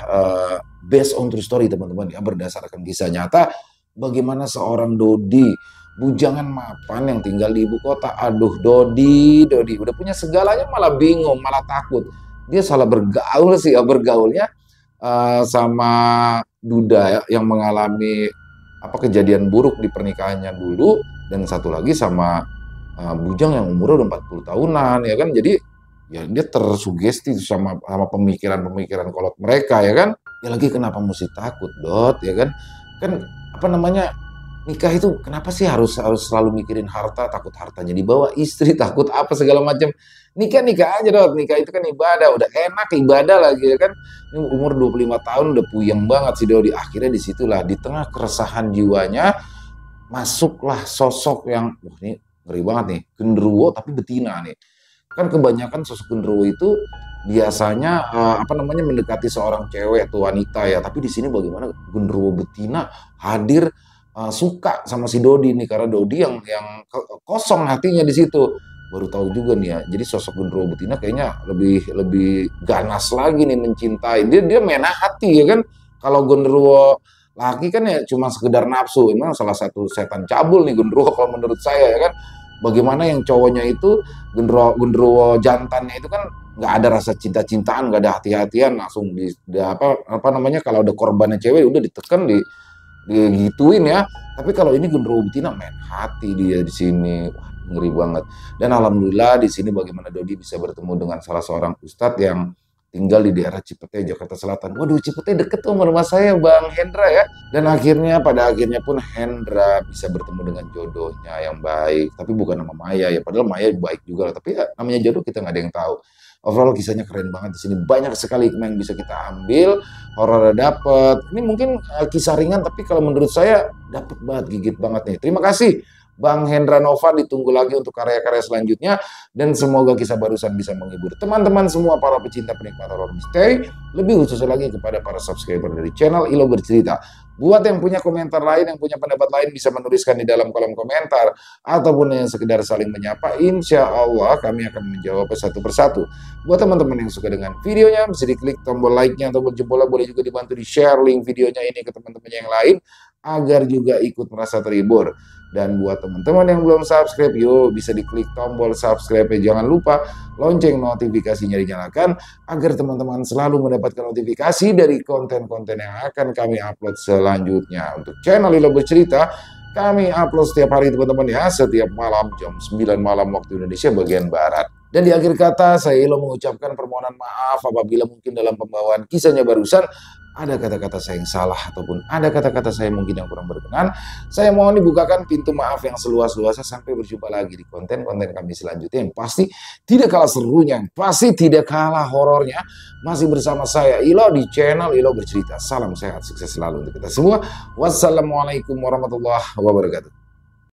based on true story teman-teman ya, berdasarkan kisah nyata bagaimana seorang Dodi, bujangan mapan yang tinggal di ibu kota. Aduh, Dodi udah punya segalanya malah bingung, malah takut. Dia salah bergaul sih ya, bergaulnya sama Duda ya, yang mengalami kejadian buruk di pernikahannya dulu, dan satu lagi sama bujang yang umurnya udah 40 tahunan ya kan. Jadi ya dia tersugesti sama pemikiran-pemikiran kolot mereka ya kan. Ya lagi kenapa mesti takut, Dot, ya kan? Kan apa namanya, nikah itu kenapa sih harus selalu mikirin harta, takut hartanya dibawa istri, takut apa segala macam. Nikah aja, Dot. Nikah itu kan ibadah, udah enak ibadah lagi ya kan. Ini umur 25 tahun udah puyeng banget si Dodi. Akhirnya disitulah di tengah keresahan jiwanya masuklah sosok yang ini ngeri banget nih, genderuwo tapi betina nih. Kan kebanyakan sosok genderuwo itu biasanya mendekati seorang cewek atau wanita ya, tapi di sini bagaimana genderuwo betina hadir, suka sama si Dodi nih, karena Dodi yang kosong hatinya di situ. Baru tahu juga nih ya, jadi sosok genderuwo betina kayaknya lebih ganas lagi nih mencintai. Dia main hati ya kan. Kalau genderuwo laki kan ya cuma sekedar nafsu. Memang salah satu setan cabul nih genderuwo kalau menurut saya ya kan. Bagaimana yang cowoknya itu genderuwo jantannya itu kan nggak ada rasa cinta-cintaan, nggak ada hati-hatian, langsung kalau ada korbannya cewek udah ditekan, digituin ya. Tapi kalau ini genderuwo betina main hati dia di sini. Wah, ngeri banget. Dan alhamdulillah di sini bagaimana Dodi bisa bertemu dengan salah seorang ustadz yang tinggal di daerah Cipete, Jakarta Selatan. Waduh, Cipete deket tuh sama rumah saya, Bang Hendra ya. Dan pada akhirnya pun Hendra bisa bertemu dengan jodohnya yang baik. Tapi bukan nama Maya ya, padahal Maya baik juga lah. Tapi ya, namanya jodoh kita nggak ada yang tahu. Overall kisahnya keren banget di sini. Banyak sekali hikmah yang bisa kita ambil. Horornya dapet. Ini mungkin kisah ringan, tapi kalau menurut saya dapet banget, gigit banget nih. Terima kasih Bang Hendra Nova, ditunggu lagi untuk karya-karya selanjutnya, dan semoga kisah barusan bisa menghibur teman-teman semua para pecinta penikmat horor misteri, lebih khusus lagi kepada para subscriber dari channel Ilo Bercerita. Buat yang punya komentar lain, yang punya pendapat lain, bisa menuliskan di dalam kolom komentar, ataupun yang sekedar saling menyapa, insya Allah kami akan menjawab satu persatu. Buat teman-teman yang suka dengan videonya, bisa diklik tombol like-nya ataupun jempolnya, boleh juga dibantu di share link videonya ini ke teman-teman yang lain, agar juga ikut merasa terhibur. Dan buat teman-teman yang belum subscribe, yuk bisa diklik tombol subscribe. Jangan lupa lonceng notifikasinya dinyalakan, agar teman-teman selalu mendapatkan notifikasi dari konten-konten yang akan kami upload selanjutnya. Untuk channel Ilo Bercerita, kami upload setiap hari teman-teman ya, setiap malam jam 9 malam waktu Indonesia bagian Barat. Dan di akhir kata, saya Ilo mengucapkan permohonan maaf apabila mungkin dalam pembawaan kisahnya barusan ada kata-kata saya yang salah, ataupun ada kata-kata saya mungkin yang kurang berkenan. Saya mohon dibukakan pintu maaf yang seluas-luasnya. Sampai berjumpa lagi di konten-konten kami selanjutnya, yang pasti tidak kalah serunya, yang pasti tidak kalah horornya. Masih bersama saya Ilo di channel Ilo Bercerita. Salam sehat, sukses selalu untuk kita semua. Wassalamualaikum warahmatullahi wabarakatuh.